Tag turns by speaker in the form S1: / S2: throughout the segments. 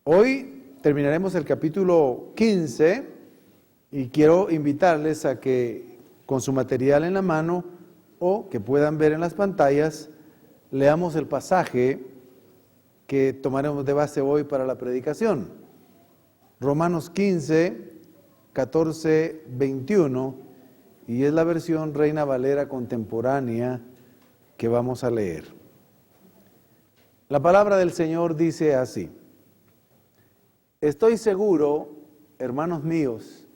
S1: Hoy terminaremos el capítulo 15 y quiero invitarles a que con su material en la mano o que puedan ver en las pantallas, leamos el pasaje que tomaremos de base hoy para la predicación. Romanos 15, 14, 21, y es la versión Reina Valera contemporánea que vamos a leer. La palabra del Señor dice así: estoy seguro, hermanos míos,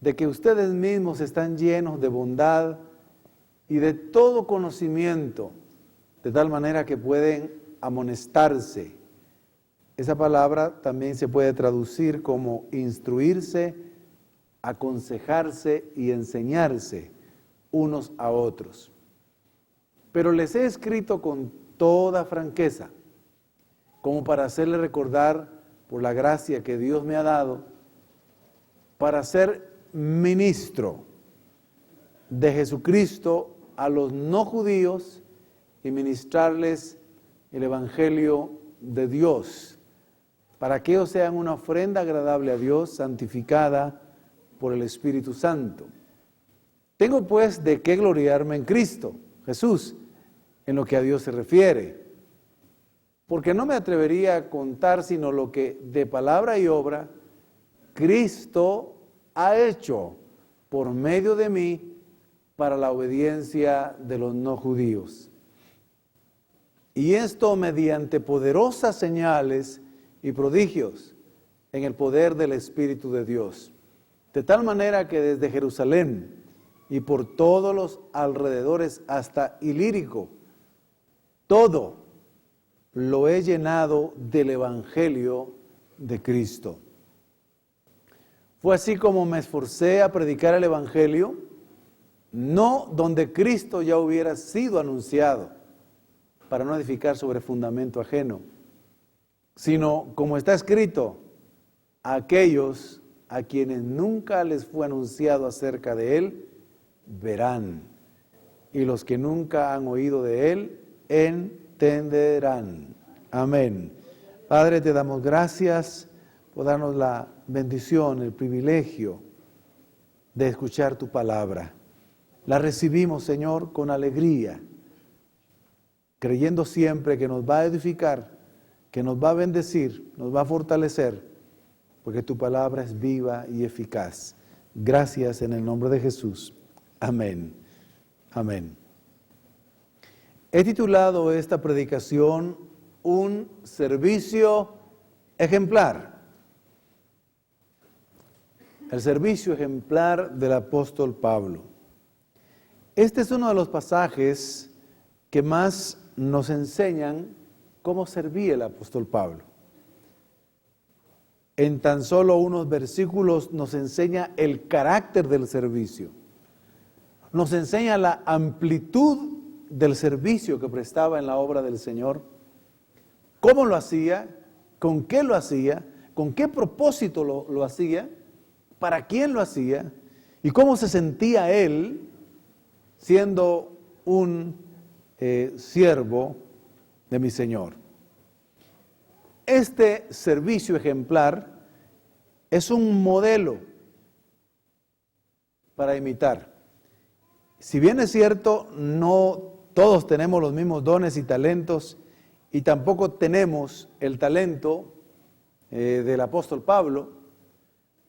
S1: de que ustedes mismos están llenos de bondad y de todo conocimiento, de tal manera que pueden amonestarse. Esa palabra también se puede traducir como instruirse, aconsejarse y enseñarse unos a otros. Pero les he escrito con toda franqueza, como para hacerles recordar por la gracia que Dios me ha dado, para ser ministro de Jesucristo a los no judíos y ministrarles el Evangelio de Dios, para que ellos sean una ofrenda agradable a Dios, santificada por el Espíritu Santo. Tengo pues de qué gloriarme en Cristo Jesús, en lo que a Dios se refiere, porque no me atrevería a contar sino lo que de palabra y obra Cristo ha hecho por medio de mí para la obediencia de los no judíos. Y esto mediante poderosas señales y prodigios en el poder del Espíritu de Dios, de tal manera que desde Jerusalén y por todos los alrededores hasta Ilírico, todo lo he llenado del Evangelio de Cristo. Fue así como me esforcé a predicar el Evangelio, no donde Cristo ya hubiera sido anunciado, para no edificar sobre fundamento ajeno, sino como está escrito, a aquellos a quienes nunca les fue anunciado acerca de Él, verán, y los que nunca han oído de Él, entenderán. Amén. Padre, te damos gracias por darnos la bendición, el privilegio de escuchar tu palabra. La recibimos, Señor, con alegría, creyendo siempre que nos va a edificar, que nos va a bendecir, nos va a fortalecer, porque tu palabra es viva y eficaz. Gracias en el nombre de Jesús. Amén. Amén. He titulado esta predicación Un servicio ejemplar. El servicio ejemplar del apóstol Pablo. Este es uno de los pasajes que más nos enseñan cómo servía el apóstol Pablo. En tan solo unos versículos nos enseña el carácter del servicio. Nos enseña la amplitud del servicio que prestaba en la obra del Señor. Cómo lo hacía, con qué lo hacía, con qué propósito lo hacía, para quién lo hacía y cómo se sentía él siendo un siervo de mi Señor. Este servicio ejemplar es un modelo para imitar. Si bien es cierto, no todos tenemos los mismos dones y talentos, y tampoco tenemos el talento del apóstol Pablo,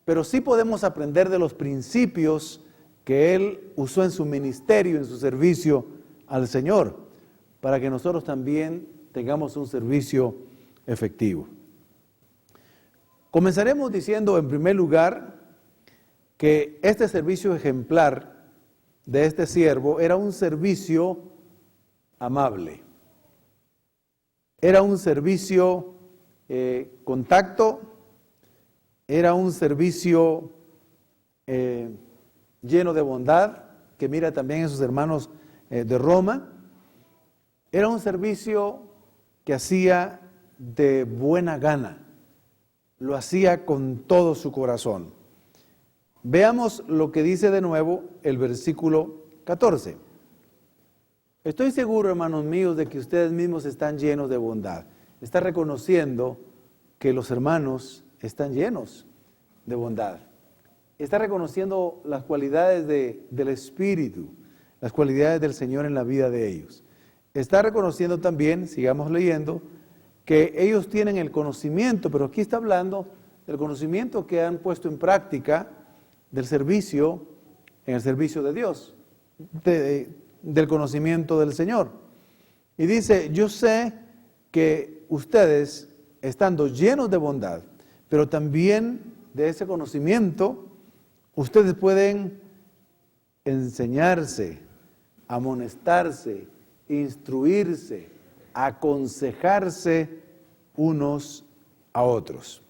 S1: pero sí podemos aprender de los principios que él usó en su ministerio, en su servicio al Señor, para que nosotros también tengamos un servicio efectivo. Comenzaremos diciendo en primer lugar que este servicio ejemplar de este siervo era un servicio amable. Era un servicio con tacto, era un servicio lleno de bondad, que mira también en sus hermanos de Roma. Era un servicio que hacía de buena gana, lo hacía con todo su corazón. Veamos lo que dice de nuevo el versículo 14. Estoy seguro, hermanos míos, de que ustedes mismos están llenos de bondad. Está reconociendo que los hermanos están llenos de bondad. Está reconociendo las cualidades del Espíritu, las cualidades del Señor en la vida de ellos. Está reconociendo también, sigamos leyendo, que ellos tienen el conocimiento, pero aquí está hablando del conocimiento que han puesto en práctica del servicio, en el servicio de Dios, del conocimiento del Señor. Y dice, yo sé que ustedes, estando llenos de bondad, pero también de ese conocimiento, ustedes pueden enseñarse, amonestarse, instruirse, aconsejarse unos a otros.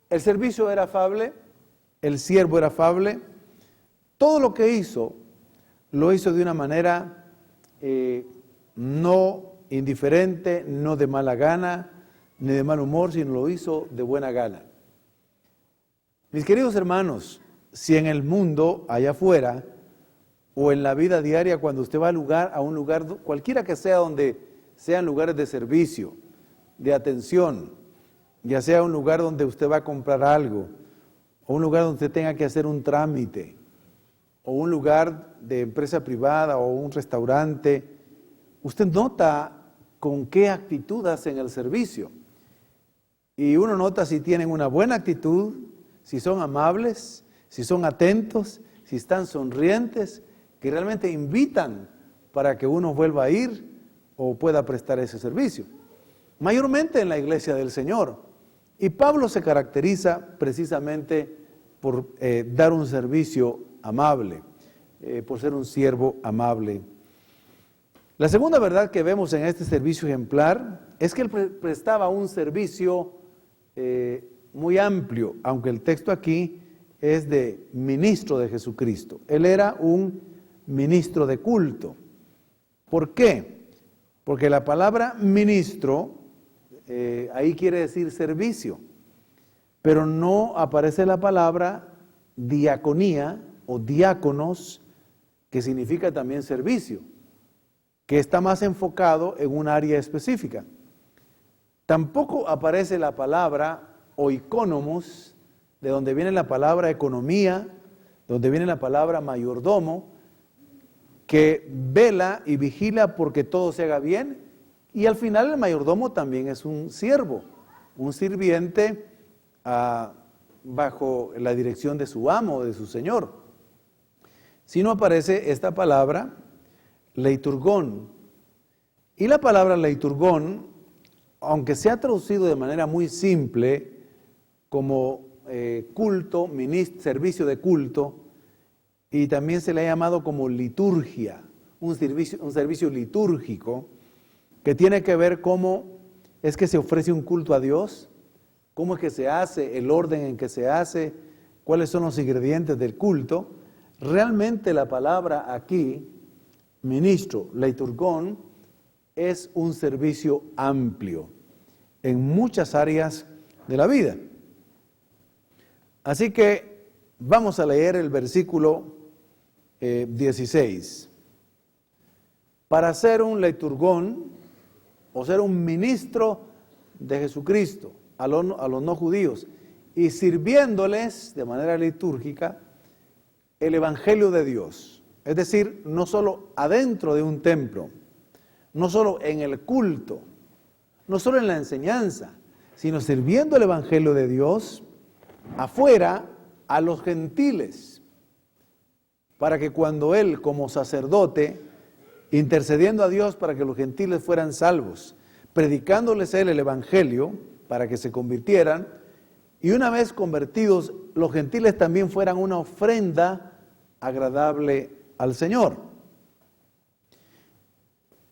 S1: El servicio era afable, el siervo era afable, todo lo que hizo, lo hizo de una manera no indiferente, no de mala gana, ni de mal humor, sino lo hizo de buena gana. Mis queridos hermanos, si en el mundo, allá afuera, o en la vida diaria, cuando usted va a un lugar, cualquiera que sea donde sean lugares de servicio, de atención, ya sea un lugar donde usted va a comprar algo, o un lugar donde usted tenga que hacer un trámite, o un lugar de empresa privada, o un restaurante, usted nota con qué actitud hacen el servicio. Y uno nota si tienen una buena actitud, si son amables, si son atentos, si están sonrientes, que realmente invitan para que uno vuelva a ir o pueda prestar ese servicio. Mayormente en la iglesia del Señor. Y Pablo se caracteriza precisamente por dar un servicio amable, por ser un siervo amable. La segunda verdad que vemos en este servicio ejemplar es que él prestaba un servicio muy amplio, aunque el texto aquí es de ministro de Jesucristo. Él era un ministro de culto. ¿Por qué? Porque la palabra ministro ahí quiere decir servicio, pero no aparece la palabra diaconía o diáconos, que significa también servicio, que está más enfocado en un área específica. Tampoco aparece la palabra oikonomos, de donde viene la palabra economía, donde viene la palabra mayordomo, que vela y vigila porque todo se haga bien, y al final el mayordomo también es un siervo, un sirviente bajo la dirección de su amo, de su señor. Si no aparece esta palabra, leiturgón, y la palabra leiturgón, aunque se ha traducido de manera muy simple como culto, servicio de culto, y también se le ha llamado como liturgia, un servicio litúrgico, que tiene que ver cómo es que se ofrece un culto a Dios, cómo es que se hace, el orden en que se hace, cuáles son los ingredientes del culto. Realmente la palabra aquí, ministro, leiturgón, es un servicio amplio en muchas áreas de la vida. Así que vamos a leer el versículo 16. Para ser un leiturgón o ser un ministro de Jesucristo a los no judíos y sirviéndoles de manera litúrgica el Evangelio de Dios, es decir, no solo adentro de un templo, no solo en el culto, no solo en la enseñanza, sino sirviendo el Evangelio de Dios afuera a los gentiles, para que cuando él como sacerdote, intercediendo a Dios para que los gentiles fueran salvos, predicándoles él el Evangelio para que se convirtieran, y una vez convertidos, los gentiles también fueran una ofrenda agradable al Señor.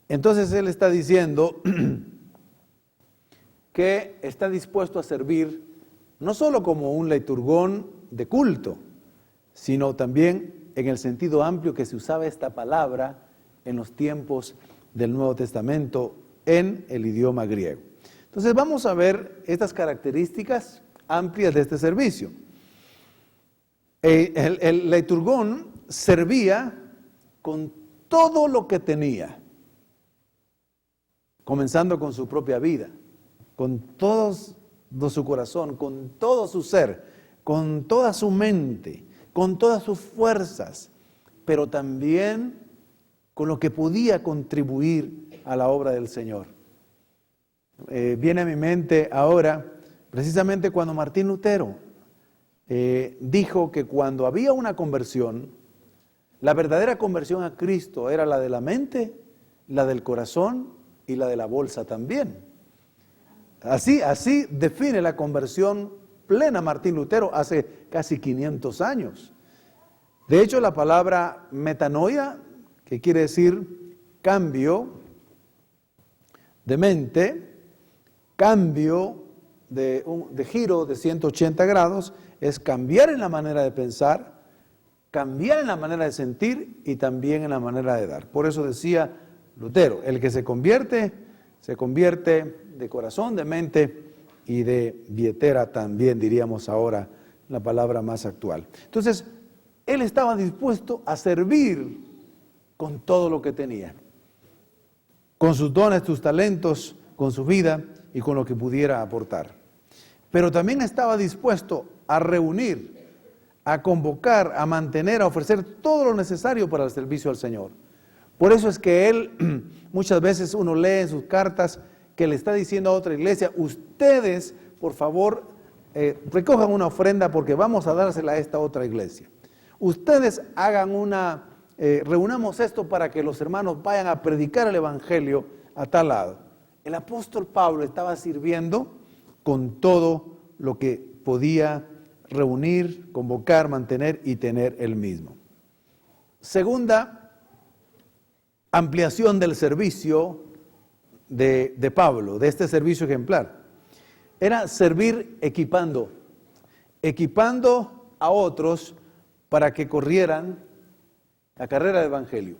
S1: Entonces él está diciendo que está dispuesto a servir no solo como un leiturgón de culto, sino también en el sentido amplio que se usaba esta palabra en los tiempos del Nuevo Testamento en el idioma griego. Entonces vamos a ver estas características amplias de este servicio. El leiturgón servía con todo lo que tenía. comenzando con su propia vida, con todo su corazón, con todo su ser, con toda su mente, con todas sus fuerzas, pero también con lo que podía contribuir a la obra del Señor. Viene a mi mente ahora, precisamente cuando Martín Lutero dijo que cuando había una conversión, la verdadera conversión a Cristo era la de la mente, la del corazón y la de la bolsa también. Así define la conversión plena Martín Lutero hace casi 500 años. De hecho, la palabra metanoia, que quiere decir cambio de mente, cambio de giro de 180 grados, es cambiar en la manera de pensar, cambiar en la manera de sentir y también en la manera de dar. Por eso decía Lutero, el que se convierte de corazón, de mente y de billetera también, diríamos ahora la palabra más actual. Entonces, él estaba dispuesto a servir con todo lo que tenía, con sus dones, sus talentos, con su vida y con lo que pudiera aportar. Pero también estaba dispuesto a reunir, a convocar, a mantener, a ofrecer todo lo necesario para el servicio al Señor. Por eso es que él, muchas veces uno lee en sus cartas que le está diciendo a otra iglesia, ustedes, por favor, recojan una ofrenda porque vamos a dársela a esta otra iglesia. Ustedes hagan reunamos esto para que los hermanos vayan a predicar el evangelio a tal lado. El apóstol Pablo estaba sirviendo con todo lo que podía reunir, convocar, mantener y tener él mismo. Segunda ampliación del servicio de Pablo, de este servicio ejemplar, era servir equipando a otros para que corrieran la carrera del evangelio,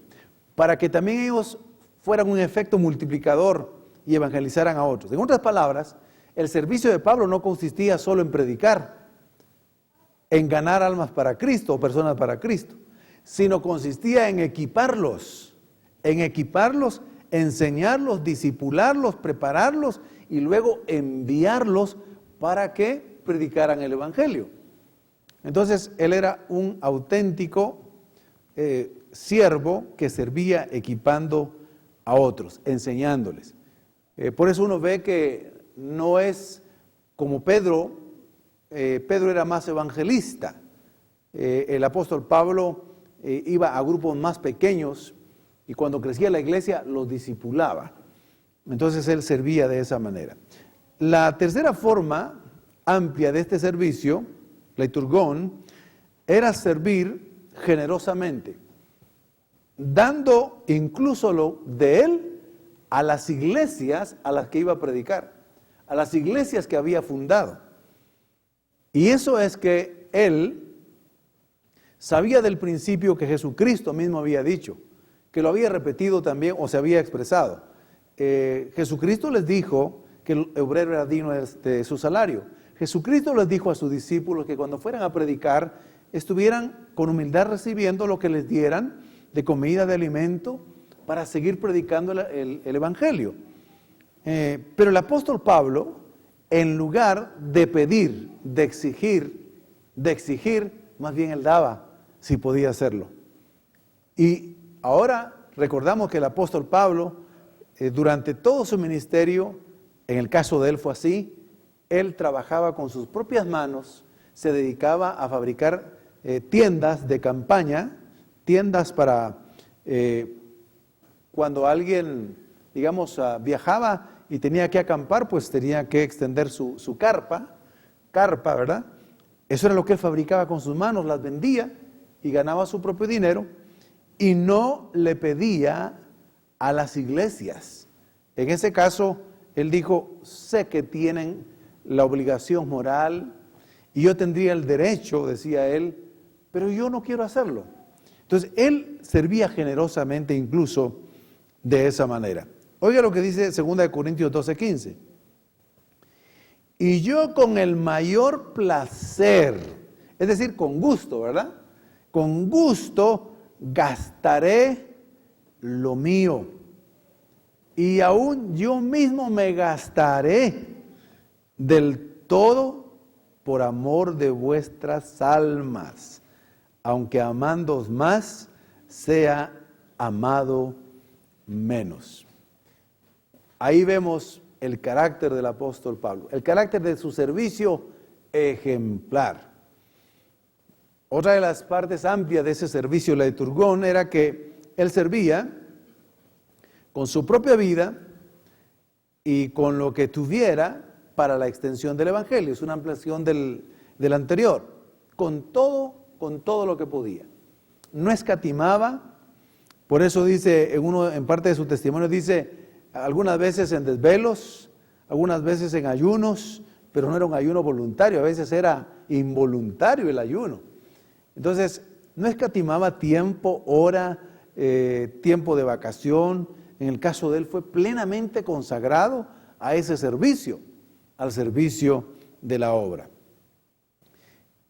S1: para que también ellos fueran un efecto multiplicador y evangelizaran a otros. En otras palabras, el servicio de Pablo no consistía solo en predicar, en ganar almas para Cristo o personas para Cristo, sino consistía en equiparlos, enseñarlos, discipularlos, prepararlos y luego enviarlos para que predicaran el evangelio. Entonces, él era un auténtico siervo que servía equipando a otros, enseñándoles. Por eso uno ve que no es como Pedro. Pedro era más evangelista. El apóstol Pablo iba a grupos más pequeños y cuando crecía la iglesia los discipulaba. Entonces él servía de esa manera. La tercera forma amplia de este servicio, leiturgón, era servir generosamente, dando incluso lo de él a las iglesias a las que iba a predicar, a las iglesias que había fundado. Y eso es que él sabía del principio que Jesucristo mismo había dicho, que lo había repetido también o se había expresado. Jesucristo les dijo que el obrero era digno de su salario. Jesucristo les dijo a sus discípulos que cuando fueran a predicar, estuvieran con humildad recibiendo lo que les dieran de comida, de alimento, para seguir predicando el evangelio. Pero el apóstol Pablo, en lugar de pedir, de exigir, más bien él daba, si podía hacerlo. Y ahora recordamos que el apóstol Pablo, durante todo su ministerio, en el caso de él fue así, él trabajaba con sus propias manos, se dedicaba a fabricar tiendas de campaña, tiendas para cuando alguien, digamos, viajaba y tenía que acampar, pues tenía que extender su carpa, ¿verdad? Eso era lo que él fabricaba con sus manos, las vendía y ganaba su propio dinero y no le pedía a las iglesias. En ese caso, él dijo, sé que tienen la obligación moral y yo tendría el derecho, decía él, pero yo no quiero hacerlo. Entonces, él servía generosamente incluso de esa manera. Oiga lo que dice 2 Corintios 12:15. Y yo con el mayor placer, es decir, con gusto, ¿verdad? Con gusto gastaré lo mío y aún yo mismo me gastaré del todo por amor de vuestras almas, aunque amándoos más, sea amado menos. Ahí vemos el carácter del apóstol Pablo, el carácter de su servicio ejemplar. Otra de las partes amplias de ese servicio leiturgón era que él servía con su propia vida y con lo que tuviera para la extensión del evangelio. Es una ampliación del anterior, con todo lo que podía. No escatimaba, por eso dice, en parte de su testimonio dice, algunas veces en desvelos, algunas veces en ayunos, pero no era un ayuno voluntario, a veces era involuntario el ayuno. Entonces, no escatimaba tiempo, hora, tiempo de vacación. En el caso de él fue plenamente consagrado a ese servicio, al servicio de la obra.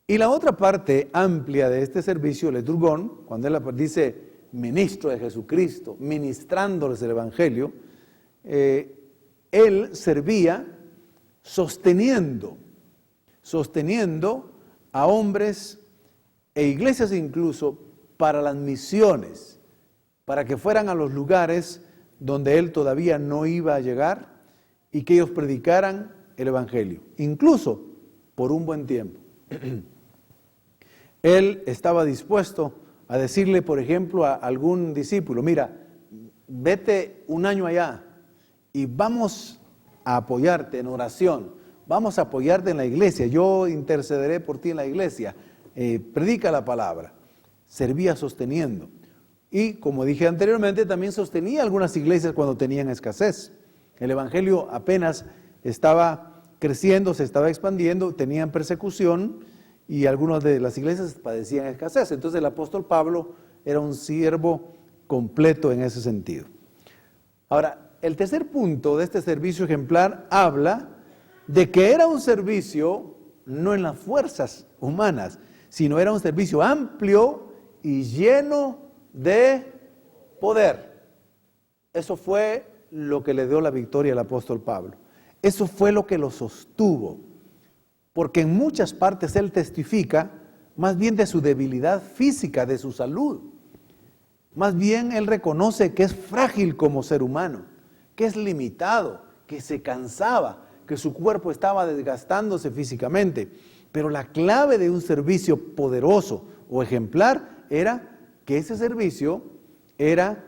S1: Y la otra parte amplia de este servicio leiturgón, cuando él dice ministro de Jesucristo, ministrándoles el evangelio, él servía sosteniendo a hombres e iglesias incluso para las misiones, para que fueran a los lugares donde él todavía no iba a llegar y que ellos predicaran el evangelio, incluso por un buen tiempo. Él estaba dispuesto a decirle, por ejemplo, a algún discípulo, mira, vete un año allá y vamos a apoyarte en oración, vamos a apoyarte en la iglesia, yo intercederé por ti en la iglesia, predica la palabra. Servía sosteniendo. Y como dije anteriormente, también sostenía algunas iglesias cuando tenían escasez. El evangelio apenas estaba creciendo, se estaba expandiendo, tenían persecución y algunas de las iglesias padecían escasez. Entonces el apóstol Pablo era un siervo completo en ese sentido. Ahora, el tercer punto de este servicio ejemplar habla de que era un servicio no en las fuerzas humanas, sino era un servicio amplio y lleno de poder. Eso fue lo que le dio la victoria al apóstol Pablo. Eso fue lo que lo sostuvo. Porque en muchas partes él testifica más bien de su debilidad física, de su salud. Más bien él reconoce que es frágil como ser humano, que es limitado, que se cansaba, que su cuerpo estaba desgastándose físicamente. Pero la clave de un servicio poderoso o ejemplar era que ese servicio era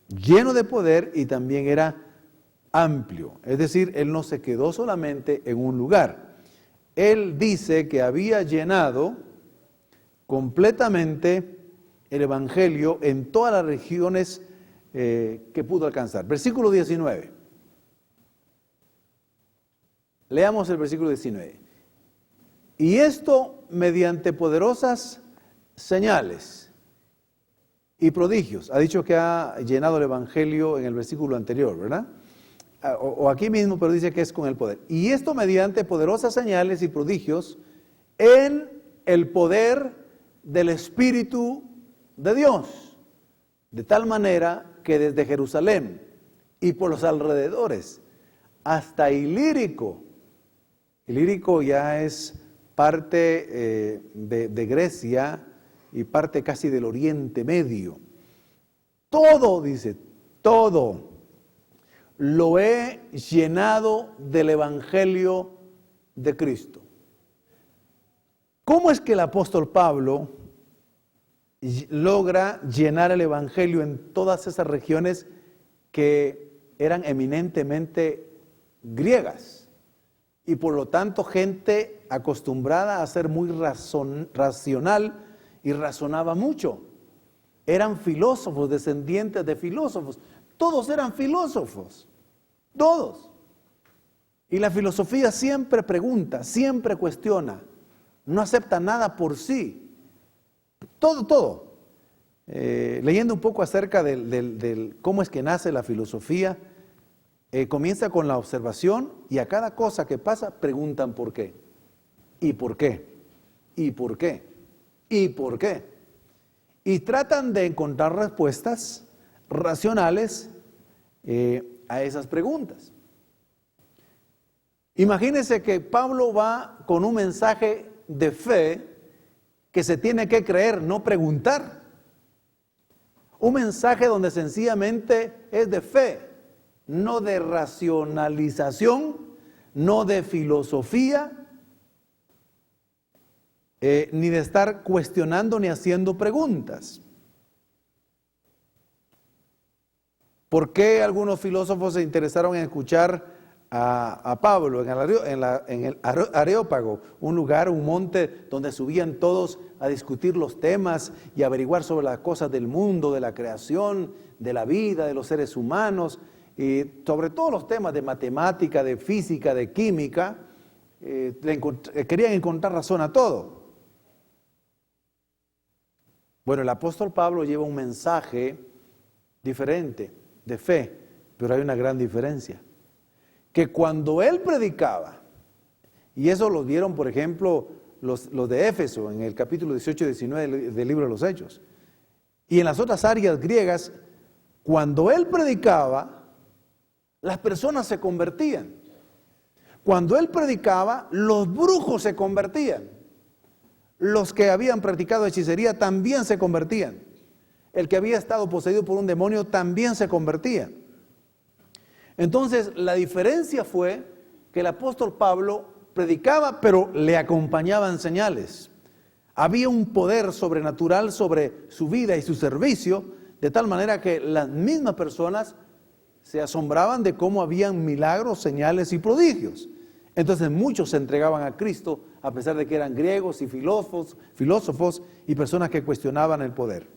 S1: lleno de poder y también era amplio. Es decir, él no se quedó solamente en un lugar. Él dice que había llenado completamente el evangelio en todas las regiones que pudo alcanzar. Versículo 19. Leamos el versículo 19. Y esto mediante poderosas señales y prodigios. Ha dicho que ha llenado el evangelio en el versículo anterior, ¿verdad? O aquí mismo, pero dice que es con el poder. Y esto mediante poderosas señales y prodigios en el poder del Espíritu de Dios. De tal manera que desde Jerusalén y por los alrededores hasta Ilírico ya es parte de Grecia y parte casi del Oriente Medio. Todo, dice, todo lo he llenado del Evangelio de Cristo. ¿Cómo es que el apóstol Pablo logra llenar el Evangelio en todas esas regiones que eran eminentemente griegas? Y por lo tanto gente acostumbrada a ser muy racional y razonaba mucho. Eran filósofos, descendientes de filósofos. Todos eran filósofos, todos. Y la filosofía siempre pregunta, siempre cuestiona, no acepta nada por sí. Todo. Leyendo un poco acerca del cómo es que nace la filosofía, comienza con la observación y a cada cosa que pasa preguntan por qué. ¿Y por qué? ¿Y por qué? ¿Y por qué? Y tratan de encontrar respuestas racionales a esas preguntas. Imagínense que Pablo va con un mensaje de fe que se tiene que creer, no preguntar. Un mensaje donde sencillamente es de fe, no de racionalización, no de filosofía, ni de estar cuestionando ni haciendo preguntas. ¿Por qué algunos filósofos se interesaron en escuchar a Pablo en el Areópago, un lugar, un monte donde subían todos a discutir los temas y averiguar sobre las cosas del mundo, de la creación, de la vida, de los seres humanos, y sobre todos los temas de matemática, de física, de química? Querían encontrar razón a todo. Bueno, el apóstol Pablo lleva un mensaje diferente, de fe, pero hay una gran diferencia. Que cuando él predicaba, y eso lo vieron, por ejemplo, los de Éfeso, en el capítulo 18 y 19 del libro de los Hechos, y en las otras áreas griegas, cuando él predicaba, las personas se convertían. Cuando él predicaba, los brujos se convertían. Los que habían practicado hechicería también se convertían. El que había estado poseído por un demonio también se convertía. Entonces, la diferencia fue que el apóstol Pablo predicaba, pero le acompañaban señales. Había un poder sobrenatural sobre su vida y su servicio, de tal manera que las mismas personas se asombraban de cómo habían milagros, señales y prodigios. Entonces muchos se entregaban a Cristo, a pesar de que eran griegos y filósofos y personas que cuestionaban el poder,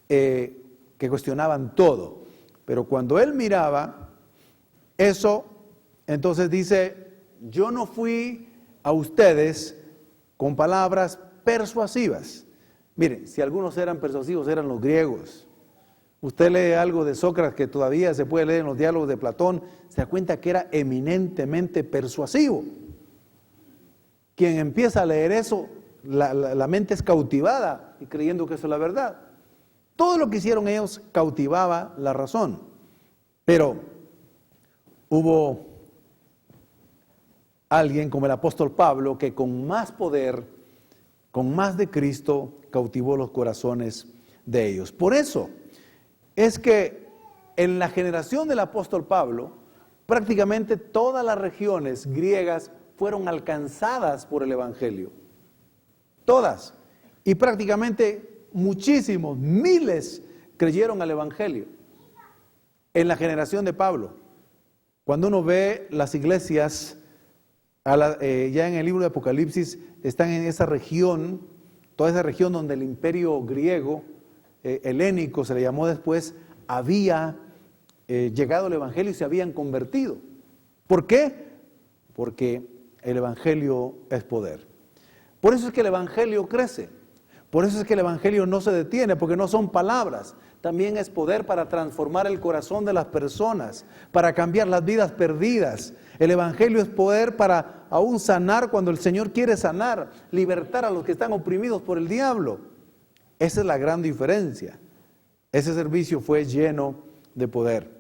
S1: que cuestionaban todo. Pero cuando él miraba eso, entonces dice: yo no fui a ustedes con palabras persuasivas. Miren, si algunos eran persuasivos, eran los griegos. Usted lee algo de Sócrates, que todavía se puede leer en los diálogos de Platón, se da cuenta que era eminentemente persuasivo. Quien empieza a leer eso, la mente es cautivada y creyendo que eso es la verdad. Todo lo que hicieron ellos cautivaba la razón. Pero hubo alguien como el apóstol Pablo que con más poder, con más de Cristo, cautivó los corazones de ellos. Por eso es que en la generación del apóstol Pablo, prácticamente todas las regiones griegas fueron alcanzadas por el evangelio. Todas. Y prácticamente muchísimos, miles creyeron al evangelio en la generación de Pablo. Cuando uno ve las iglesias, ya en el libro de Apocalipsis, están en esa región, toda esa región donde el imperio griego, helénico se le llamó después, había llegado el evangelio y se habían convertido. ¿Por qué? Porque el evangelio es poder. Por eso es que el evangelio crece. Por eso es que el evangelio no se detiene, porque no son palabras. También es poder para transformar el corazón de las personas, para cambiar las vidas perdidas. El evangelio es poder para aún sanar cuando el Señor quiere sanar, libertar a los que están oprimidos por el diablo. Esa es la gran diferencia. Ese servicio fue lleno de poder.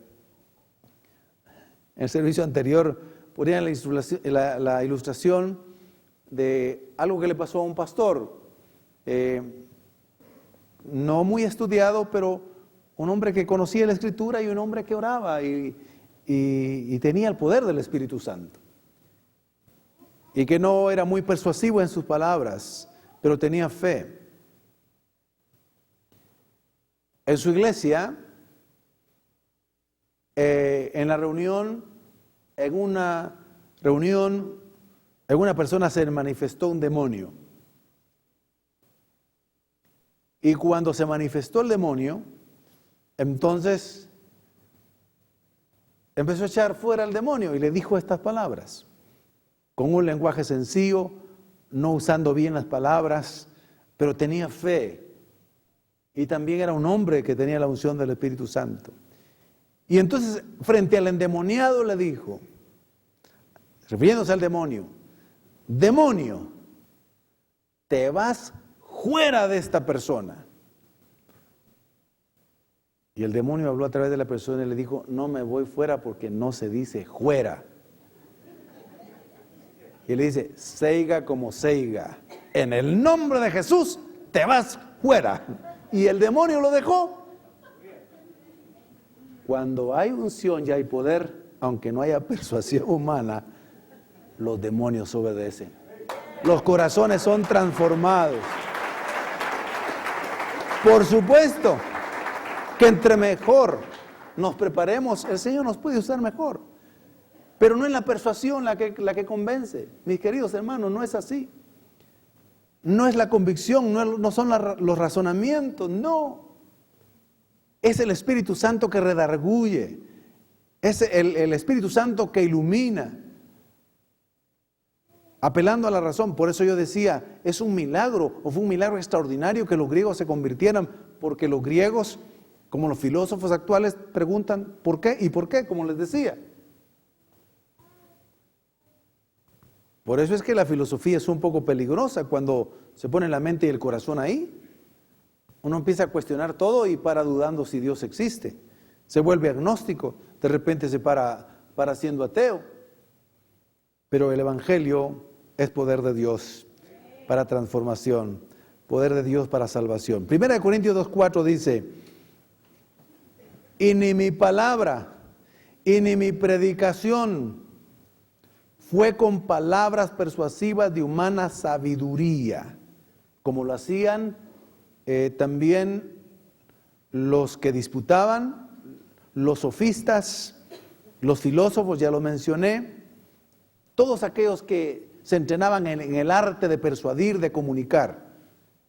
S1: En el servicio anterior ponían la ilustración de algo que le pasó a un pastor, no muy estudiado, pero un hombre que conocía la Escritura y un hombre que oraba y tenía el poder del Espíritu Santo. Y que no era muy persuasivo en sus palabras, pero tenía fe. En su iglesia, en una persona se manifestó un demonio. Y cuando se manifestó el demonio, entonces empezó a echar fuera al demonio y le dijo estas palabras, con un lenguaje sencillo, no usando bien las palabras, pero tenía fe. Y también era un hombre que tenía la unción del Espíritu Santo. Y entonces, frente al endemoniado le dijo, refiriéndose al demonio, demonio, te vas fuera de esta persona. Y el demonio habló a través de la persona y le dijo, no me voy fuera porque no se dice fuera. Y le dice, seiga como seiga, en el nombre de Jesús te vas fuera. Y el demonio lo dejó. Cuando hay unción y hay poder, aunque no haya persuasión humana, los demonios obedecen. Los corazones son transformados. Por supuesto que entre mejor nos preparemos, el Señor nos puede usar mejor. Pero no es la persuasión la que convence. Mis queridos hermanos, no es así. No es la convicción, no son los razonamientos, no. Es el Espíritu Santo que redarguye. Es el Espíritu Santo que ilumina. Apelando a la razón. Por eso yo decía, es un milagro, o fue un milagro extraordinario que los griegos se convirtieran, porque los griegos, como los filósofos actuales, preguntan ¿por qué? ¿Y por qué? Como les decía. Por eso es que la filosofía es un poco peligrosa cuando se pone la mente y el corazón ahí. Uno empieza a cuestionar todo y para dudando si Dios existe. Se vuelve agnóstico, de repente se para siendo ateo. Pero el Evangelio es poder de Dios para transformación, poder de Dios para salvación. 1 Corintios 2:4 dice, y ni mi palabra, y ni mi predicación fue con palabras persuasivas de humana sabiduría, como lo hacían también los que disputaban, los sofistas, los filósofos, ya lo mencioné, todos aquellos que se entrenaban en el arte de persuadir, de comunicar.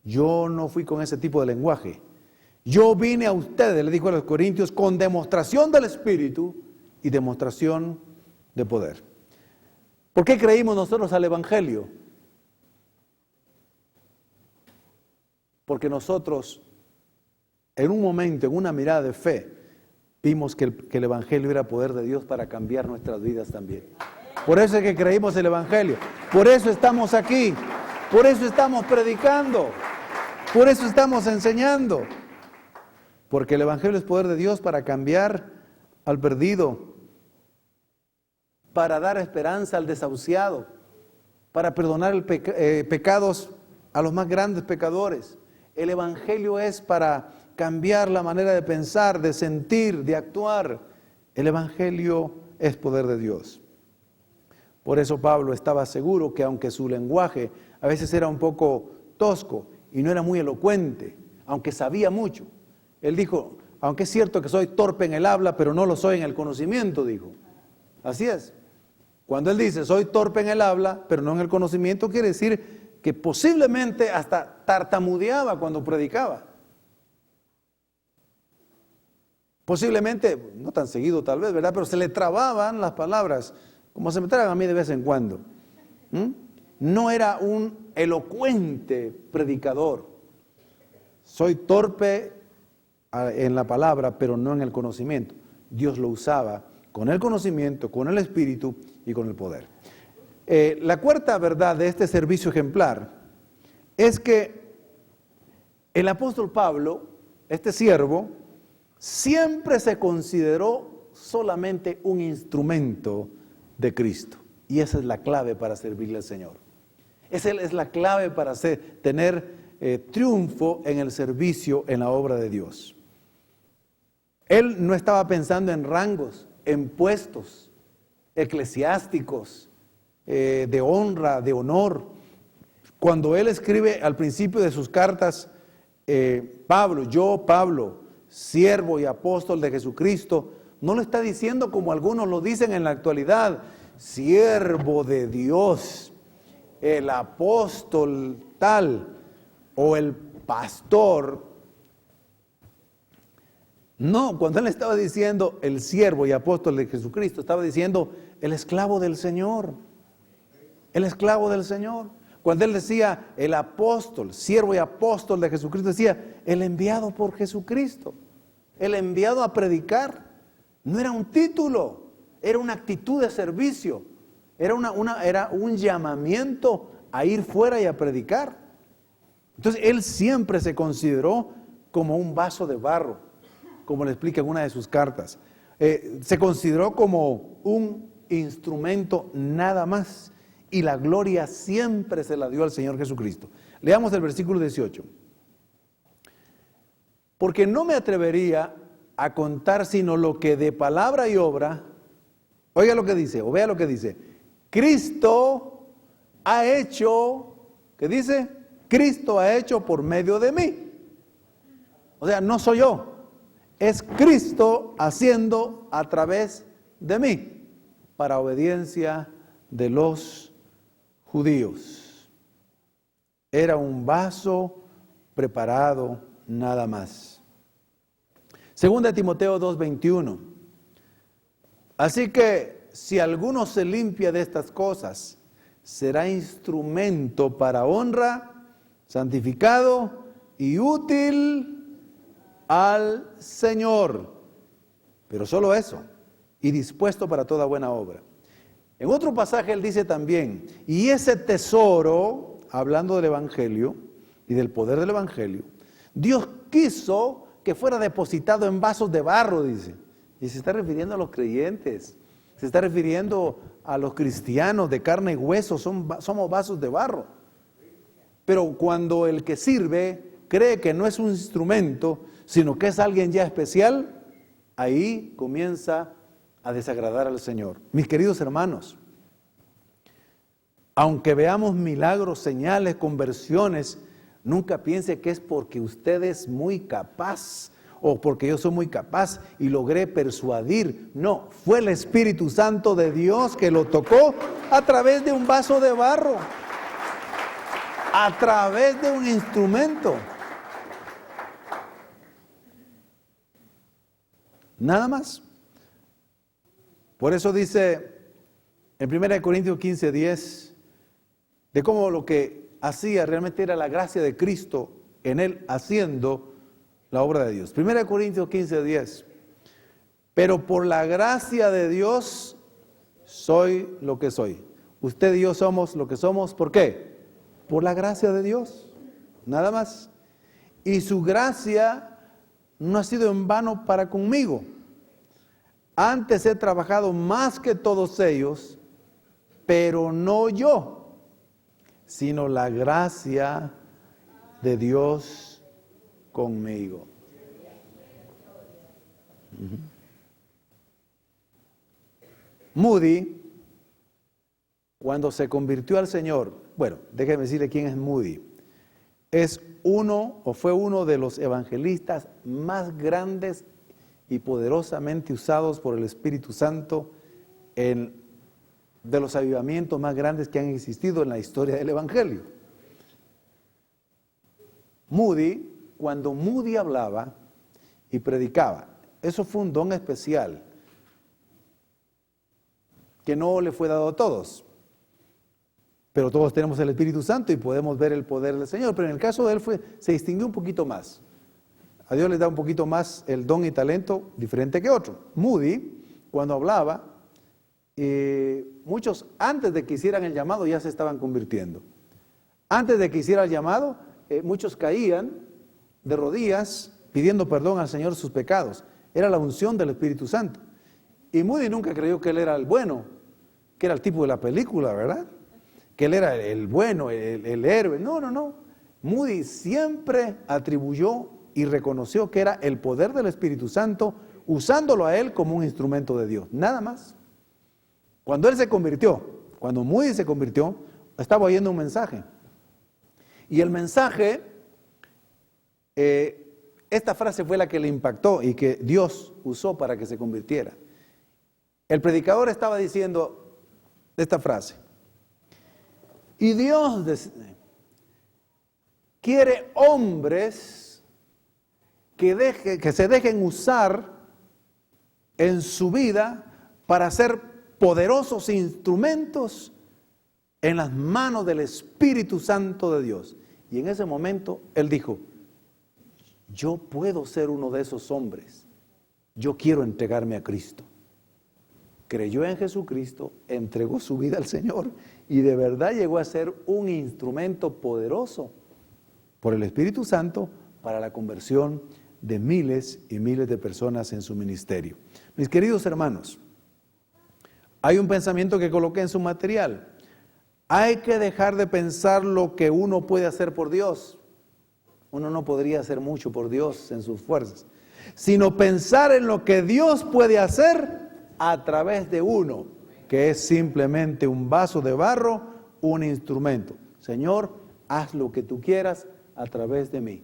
S1: Yo no fui con ese tipo de lenguaje. Yo vine a ustedes, le dijo a los corintios, con demostración del Espíritu y demostración de poder. ¿Por qué creímos nosotros al Evangelio? Porque nosotros, en un momento, en una mirada de fe, vimos que el Evangelio era poder de Dios para cambiar nuestras vidas también. Por eso es que creímos el Evangelio. Por eso estamos aquí. Por eso estamos predicando. Por eso estamos enseñando. Porque el Evangelio es poder de Dios para cambiar al perdido, para dar esperanza al desahuciado, para perdonar pecados a los más grandes pecadores. El Evangelio es para cambiar la manera de pensar, de sentir, de actuar. El Evangelio es poder de Dios. Por eso Pablo estaba seguro que aunque su lenguaje a veces era un poco tosco y no era muy elocuente, aunque sabía mucho, él dijo, aunque es cierto que soy torpe en el habla, pero no lo soy en el conocimiento, dijo. Así es. Cuando él dice, soy torpe en el habla, pero no en el conocimiento, quiere decir que posiblemente hasta tartamudeaba cuando predicaba. Posiblemente, no tan seguido tal vez, ¿verdad? Pero se le trababan las palabras, como se me traban a mí de vez en cuando. No era un elocuente predicador. Soy torpe en la palabra, pero no en el conocimiento. Dios lo usaba con el conocimiento, con el espíritu y con el poder. La cuarta verdad de este servicio ejemplar es que el apóstol Pablo, este siervo, siempre se consideró solamente un instrumento de Cristo. Y esa es la clave para servirle al Señor. Esa es la clave para tener triunfo en el servicio, en la obra de Dios. Él no estaba pensando en rangos, en puestos eclesiásticos, de honra, de honor. Cuando él escribe al principio de sus cartas, Pablo, siervo y apóstol de Jesucristo, no lo está diciendo como algunos lo dicen en la actualidad, siervo de Dios, el apóstol tal, o el pastor. No, cuando él estaba diciendo el siervo y apóstol de Jesucristo, estaba diciendo el esclavo del Señor. El esclavo del Señor. Cuando él decía el apóstol, siervo y apóstol de Jesucristo, decía el enviado por Jesucristo. El enviado a predicar. No era un título, era una actitud de servicio. Era un llamamiento a ir fuera y a predicar. Entonces él siempre se consideró como un vaso de barro. como le explica en una de sus cartas. Se consideró como un instrumento nada más, y la gloria siempre se la dio al Señor Jesucristo. Leamos el versículo 18. Porque no me atrevería a contar sino lo que de palabra y obra, oiga lo que dice, o vea lo que dice, Cristo ha hecho, ¿qué dice? Cristo ha hecho por medio de mí. O sea, no soy yo, es Cristo haciendo a través de mí, para obediencia de los judíos. Era un vaso preparado nada más. Segunda de Timoteo 2:21. Así que si alguno se limpia de estas cosas, será instrumento para honra, santificado y útil al Señor. Pero solo eso, y dispuesto para toda buena obra. En otro pasaje él dice también, y ese tesoro, hablando del Evangelio y del poder del Evangelio, Dios quiso que fuera depositado en vasos de barro, dice. Y se está refiriendo a los creyentes, se está refiriendo a los cristianos de carne y hueso, somos vasos de barro. Pero cuando el que sirve cree que no es un instrumento, sino que es alguien ya especial, ahí comienza a desagradar al Señor. Mis queridos hermanos, aunque veamos milagros, señales, conversiones, nunca piense que es porque usted es muy capaz o porque yo soy muy capaz y logré persuadir. No, fue el Espíritu Santo de Dios que lo tocó a través de un vaso de barro, a través de un instrumento. Nada más. Por eso dice en 1 Corintios 15:10, de cómo lo que hacía realmente era la gracia de Cristo en él haciendo la obra de Dios. 1 Corintios 15:10, pero por la gracia de Dios soy lo que soy. Usted y yo somos lo que somos, ¿por qué? Por la gracia de Dios, nada más. Y su gracia no ha sido en vano para conmigo. Antes he trabajado más que todos ellos, pero no yo, sino la gracia de Dios conmigo. Moody, cuando se convirtió al Señor, bueno, déjeme decirle quién es Moody. Es uno o fue uno de los evangelistas más grandes y poderosamente usados por el Espíritu Santo de los avivamientos más grandes que han existido en la historia del Evangelio. Moody, cuando Moody hablaba y predicaba, eso fue un don especial que no le fue dado a todos. Pero todos tenemos el Espíritu Santo y podemos ver el poder del Señor. Pero en el caso de él se distinguió un poquito más. A Dios le da un poquito más el don y talento diferente que otro. Moody, cuando hablaba, muchos antes de que hicieran el llamado ya se estaban convirtiendo. Antes de que hiciera el llamado, muchos caían de rodillas pidiendo perdón al Señor sus pecados. Era la unción del Espíritu Santo. Y Moody nunca creyó que él era el bueno, que era el tipo de la película, ¿verdad? Que él era el bueno, el héroe. No. Moody siempre atribuyó y reconoció que era el poder del Espíritu Santo, usándolo a él como un instrumento de Dios, nada más. Cuando Moody se convirtió, estaba oyendo un mensaje. Y el mensaje, esta frase fue la que le impactó y que Dios usó para que se convirtiera. El predicador estaba diciendo esta frase: y Dios quiere hombres que se dejen usar en su vida para ser poderosos instrumentos en las manos del Espíritu Santo de Dios. Y en ese momento él dijo: yo puedo ser uno de esos hombres, yo quiero entregarme a Cristo. Creyó en Jesucristo, entregó su vida al Señor y de verdad llegó a ser un instrumento poderoso por el Espíritu Santo para la conversión de miles y miles de personas en su ministerio. Mis queridos hermanos, hay un pensamiento que coloqué en su material. Hay que dejar de pensar lo que uno puede hacer por Dios. Uno no podría hacer mucho por Dios en sus fuerzas, sino pensar en lo que Dios puede hacer a través de uno, que es simplemente un vaso de barro, un instrumento. Señor, haz lo que tú quieras a través de mí.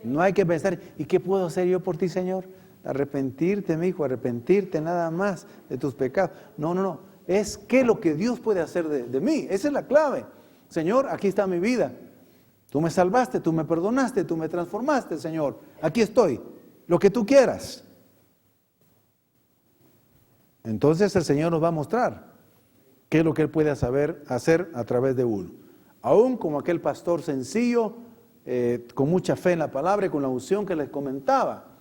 S1: No hay que pensar, ¿y qué puedo hacer yo por ti, Señor? Arrepentirte, mi hijo, arrepentirte nada más de tus pecados. No. Es que lo que Dios puede hacer de mí. Esa es la clave. Señor, aquí está mi vida. Tú me salvaste, tú me perdonaste, tú me transformaste, Señor. Aquí estoy. Lo que tú quieras. Entonces el Señor nos va a mostrar qué es lo que Él puede saber hacer a través de uno. Aún como aquel pastor sencillo, con mucha fe en la palabra y con la unción que les comentaba.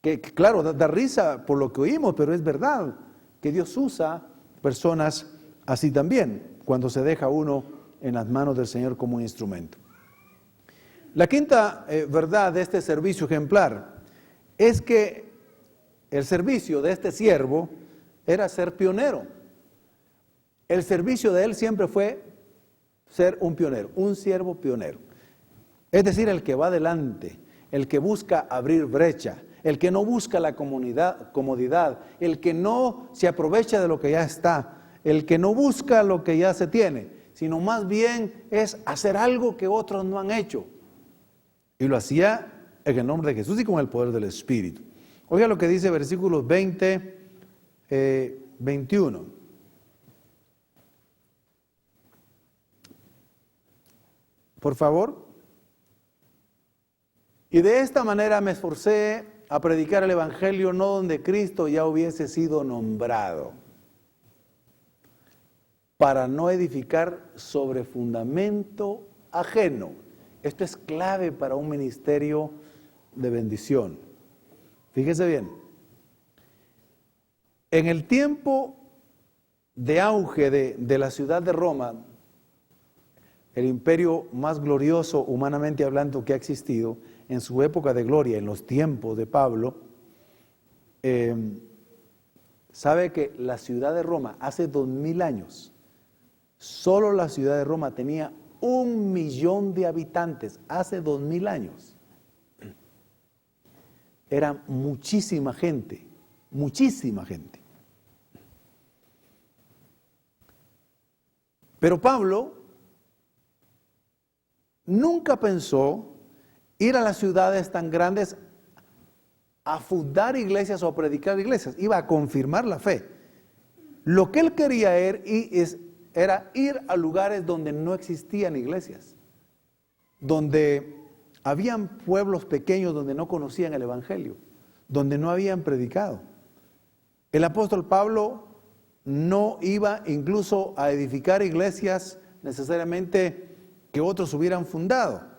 S1: Que claro, da risa por lo que oímos, pero es verdad que Dios usa personas así también, cuando se deja uno en las manos del Señor como un instrumento. La quinta verdad de este servicio ejemplar es que el servicio de este siervo era ser pionero. El servicio de él siempre fue ser un pionero, un siervo pionero. Es decir, el que va adelante, el que busca abrir brecha, el que no busca la comodidad, el que no se aprovecha de lo que ya está, el que no busca lo que ya se tiene, sino más bien es hacer algo que otros no han hecho. Y lo hacía en el nombre de Jesús y con el poder del Espíritu. Oiga lo que dice versículos 20, 21. Por favor. Y de esta manera me esforcé a predicar el Evangelio no donde Cristo ya hubiese sido nombrado, para no edificar sobre fundamento ajeno. Esto es clave para un ministerio de bendición. Fíjese bien, en el tiempo de auge de la ciudad de Roma, el imperio más glorioso humanamente hablando que ha existido, en su época de gloria, en los tiempos de Pablo, sabe que la ciudad de Roma hace 2000 años, solo la ciudad de Roma tenía 1 millón de habitantes, hace 2000 años. Era muchísima gente, muchísima gente. Pero Pablo nunca pensó ir a las ciudades tan grandes a fundar iglesias o a predicar iglesias. Iba a confirmar la fe. Lo que él quería era ir a lugares donde no existían iglesias, donde habían pueblos pequeños donde no conocían el Evangelio, donde no habían predicado. El apóstol Pablo no iba incluso a edificar iglesias necesariamente que otros hubieran fundado.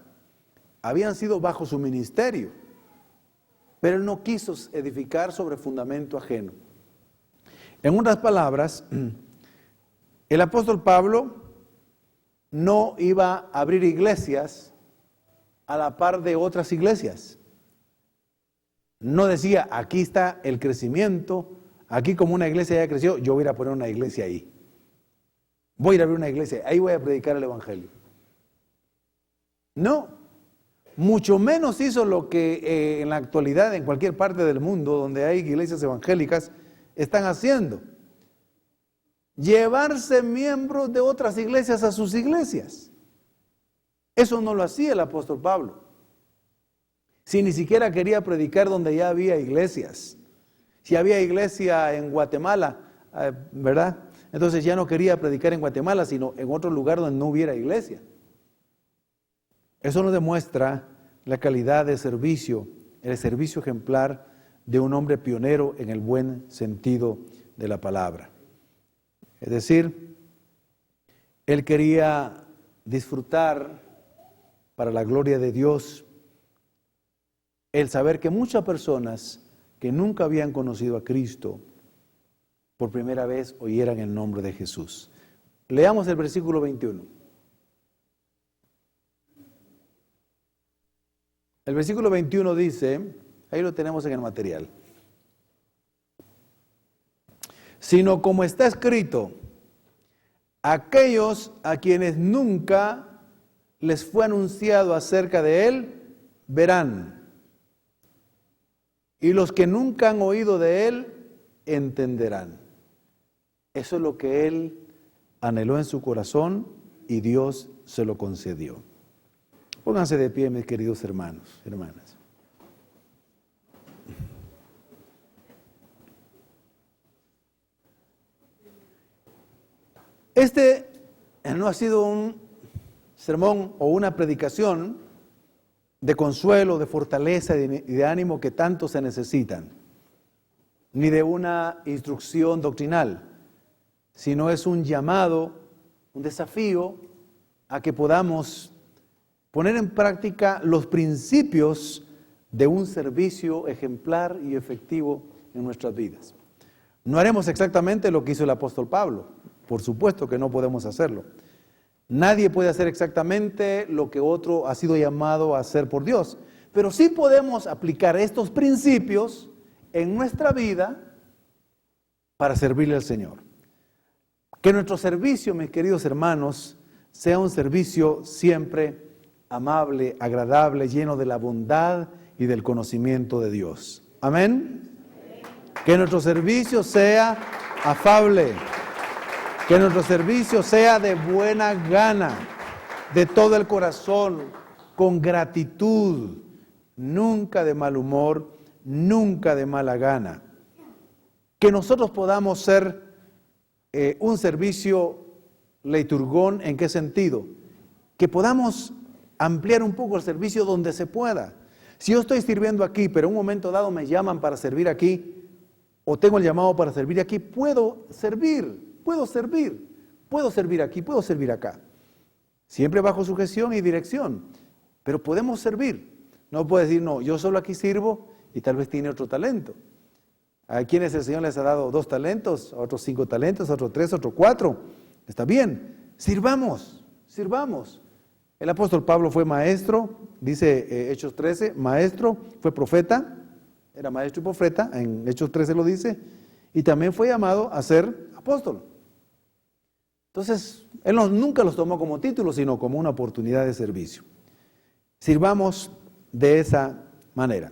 S1: Habían sido bajo su ministerio, pero él no quiso edificar sobre fundamento ajeno. En otras palabras, el apóstol Pablo no iba a abrir iglesias a la par de otras iglesias. No decía, aquí está el crecimiento, aquí como una iglesia ya creció, yo voy a ir a poner una iglesia ahí. Voy a ir a abrir una iglesia, ahí voy a predicar el Evangelio. No. Mucho menos hizo lo que en la actualidad en cualquier parte del mundo donde hay iglesias evangélicas están haciendo. Llevarse miembros de otras iglesias a sus iglesias. Eso no lo hacía el apóstol Pablo. Si ni siquiera quería predicar donde ya había iglesias. Si había iglesia en Guatemala, ¿verdad? Entonces ya no quería predicar en Guatemala, sino en otro lugar donde no hubiera iglesia. Eso nos demuestra la calidad de servicio, el servicio ejemplar de un hombre pionero en el buen sentido de la palabra. Es decir, él quería disfrutar para la gloria de Dios el saber que muchas personas que nunca habían conocido a Cristo por primera vez oyeran el nombre de Jesús. Leamos el versículo 21. El versículo 21 dice, ahí lo tenemos en el material, sino como está escrito, aquellos a quienes nunca les fue anunciado acerca de Él, verán. Y los que nunca han oído de Él, entenderán. Eso es lo que Él anheló en su corazón y Dios se lo concedió. Pónganse de pie, mis queridos hermanos, hermanas. Este no ha sido un sermón o una predicación de consuelo, de fortaleza y de ánimo que tanto se necesitan, ni de una instrucción doctrinal, sino es un llamado, un desafío a que podamos poner en práctica los principios de un servicio ejemplar y efectivo en nuestras vidas. No haremos exactamente lo que hizo el apóstol Pablo, por supuesto que no podemos hacerlo. Nadie puede hacer exactamente lo que otro ha sido llamado a hacer por Dios, pero sí podemos aplicar estos principios en nuestra vida para servirle al Señor. Que nuestro servicio, mis queridos hermanos, sea un servicio siempre amable, agradable, lleno de la bondad y del conocimiento de Dios. Amén. Que nuestro servicio sea afable. Que nuestro servicio sea de buena gana, de todo el corazón, con gratitud, nunca de mal humor, nunca de mala gana. Que nosotros podamos ser un servicio leiturgón, ¿en qué sentido? Que podamos ampliar un poco el servicio donde se pueda. Si yo estoy sirviendo aquí, pero en un momento dado me llaman para servir aquí, o tengo el llamado para servir aquí, puedo servir aquí, puedo servir acá. Siempre bajo sujeción y dirección, pero podemos servir. No puedo decir, no, yo solo aquí sirvo y tal vez tiene otro talento. A quienes el Señor les ha dado 2 talentos, a otros 5 talentos, a otros 3, a otros 4. Está bien, sirvamos. El apóstol Pablo fue maestro, dice Hechos 13, maestro, fue profeta, era maestro y profeta, en Hechos 13 lo dice, y también fue llamado a ser apóstol. Entonces, Él nunca los tomó como título, sino como una oportunidad de servicio. Sirvamos de esa manera.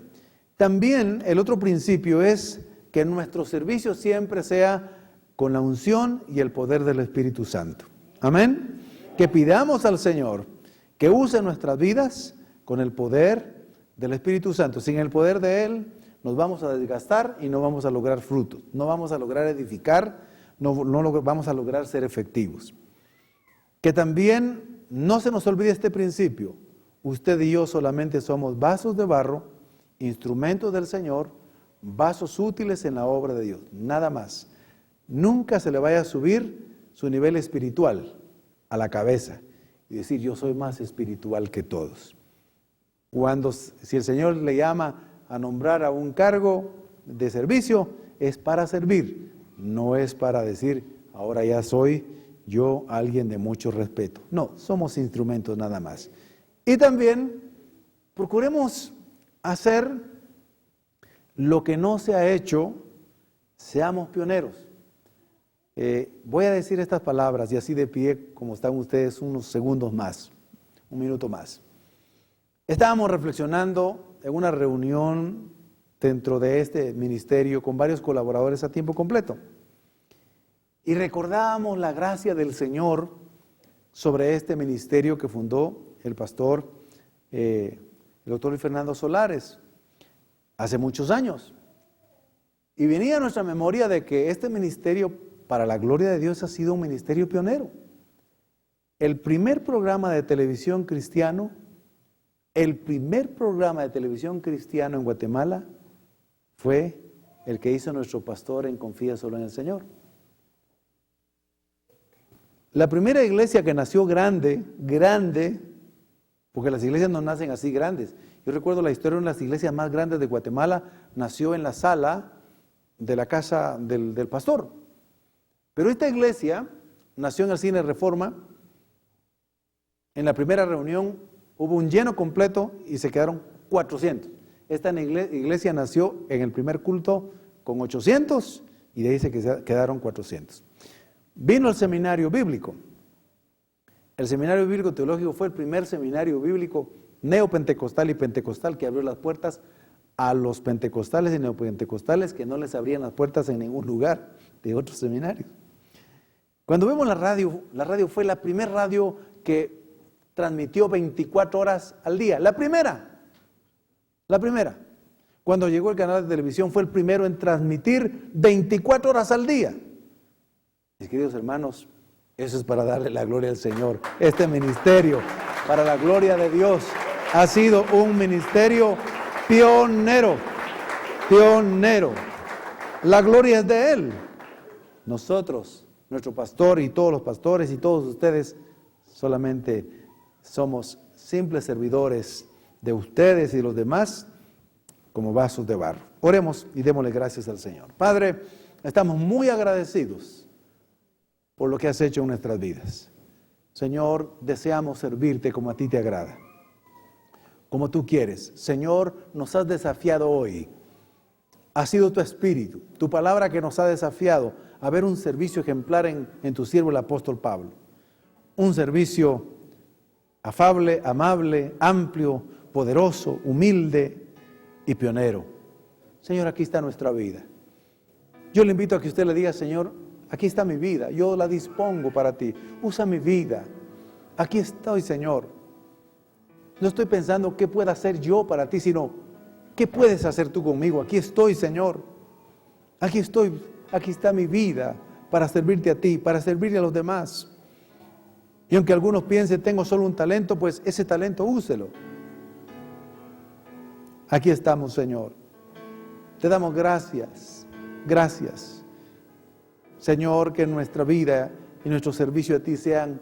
S1: También el otro principio es que nuestro servicio siempre sea con la unción y el poder del Espíritu Santo. Amén. Que pidamos al Señor que use nuestras vidas con el poder del Espíritu Santo. Sin el poder de Él nos vamos a desgastar y no vamos a lograr frutos, no vamos a lograr edificar, no vamos a lograr ser efectivos. Que también no se nos olvide este principio. Usted y yo solamente somos vasos de barro, instrumentos del Señor, vasos útiles en la obra de Dios, nada más. Nunca se le vaya a subir su nivel espiritual a la cabeza y decir yo soy más espiritual que todos. Si el Señor le llama a nombrar a un cargo de servicio, es para servir, no es para decir ahora ya soy yo alguien de mucho respeto. No, somos instrumentos nada más. Y también procuremos hacer lo que no se ha hecho, seamos pioneros. Voy a decir estas palabras y así de pie, como están ustedes, unos segundos más, un minuto más. Estábamos reflexionando en una reunión dentro de este ministerio con varios colaboradores a tiempo completo. Y recordábamos la gracia del Señor sobre este ministerio que fundó el pastor, el doctor Luis Fernando Solares, hace muchos años. Y venía a nuestra memoria de que este ministerio, para la gloria de Dios, ha sido un ministerio pionero. El primer programa de televisión cristiano en Guatemala fue el que hizo nuestro pastor en Confía Solo en el Señor. La primera iglesia que nació grande, porque las iglesias no nacen así grandes. Yo recuerdo la historia de una de las iglesias más grandes de Guatemala, nació en la sala de la casa del pastor. Pero esta iglesia nació en el Cine Reforma. En la primera reunión hubo un lleno completo y se quedaron 400. Esta iglesia nació en el primer culto con 800 y de ahí se quedaron 400. Vino el seminario bíblico. El seminario bíblico teológico fue el primer seminario bíblico neopentecostal y pentecostal que abrió las puertas a los pentecostales y neopentecostales que no les abrían las puertas en ningún lugar de otros seminarios. Cuando vemos la radio fue la primera radio que transmitió 24 horas al día. La primera. Cuando llegó el canal de televisión fue el primero en transmitir 24 horas al día. Mis queridos hermanos, eso es para darle la gloria al Señor. Este ministerio, para la gloria de Dios, ha sido un ministerio pionero. La gloria es de Él. Nosotros, nuestro pastor y todos los pastores y todos ustedes, solamente somos simples servidores de ustedes y los demás como vasos de barro. Oremos y démosle gracias al Señor. Padre, estamos muy agradecidos por lo que has hecho en nuestras vidas. Señor, deseamos servirte como a ti te agrada, como tú quieres. Señor, nos has desafiado hoy. Ha sido tu espíritu, tu palabra que nos ha desafiado a ver un servicio ejemplar en tu siervo el apóstol Pablo. Un servicio afable, amable, amplio, poderoso, humilde y pionero. Señor, aquí está nuestra vida. Yo le invito a que usted le diga, Señor, aquí está mi vida, yo la dispongo para ti. Usa mi vida. Aquí estoy, Señor. No estoy pensando qué puedo hacer yo para ti, sino qué puedes hacer tú conmigo. Aquí estoy, Señor. Aquí estoy. Aquí está mi vida para servirte a ti, para servirle a los demás. Y aunque algunos piensen, tengo solo un talento, pues ese talento úselo. Aquí estamos, Señor. Te damos gracias. Gracias. Señor, que nuestra vida y nuestro servicio a ti sean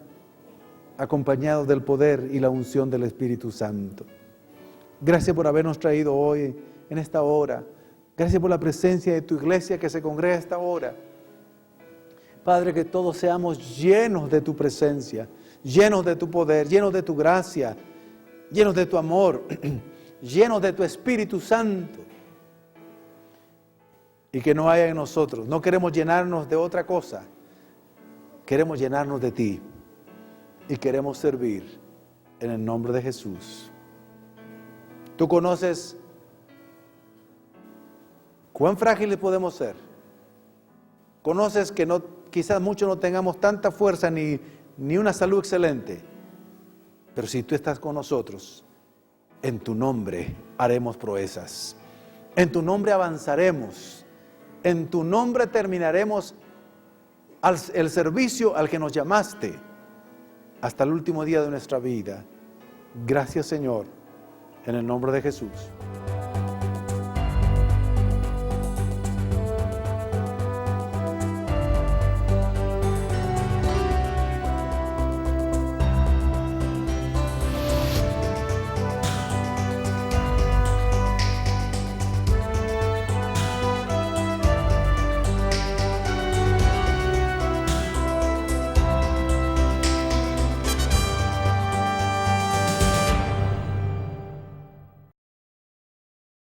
S1: acompañados del poder y la unción del Espíritu Santo. Gracias por habernos traído hoy, en esta hora. Gracias por la presencia de tu iglesia que se congrega a esta hora. Padre, que todos seamos llenos de tu presencia, llenos de tu poder, llenos de tu gracia, llenos de tu amor, llenos de tu Espíritu Santo. Y que no haya en nosotros. No queremos llenarnos de otra cosa. Queremos llenarnos de ti. Y queremos servir en el nombre de Jesús. Tú conoces cuán frágiles podemos ser. Conoces que quizás muchos no tengamos tanta fuerza ni una salud excelente. Pero si tú estás con nosotros, en tu nombre haremos proezas. En tu nombre avanzaremos. En tu nombre terminaremos el servicio al que nos llamaste hasta el último día de nuestra vida. Gracias, Señor, en el nombre de Jesús.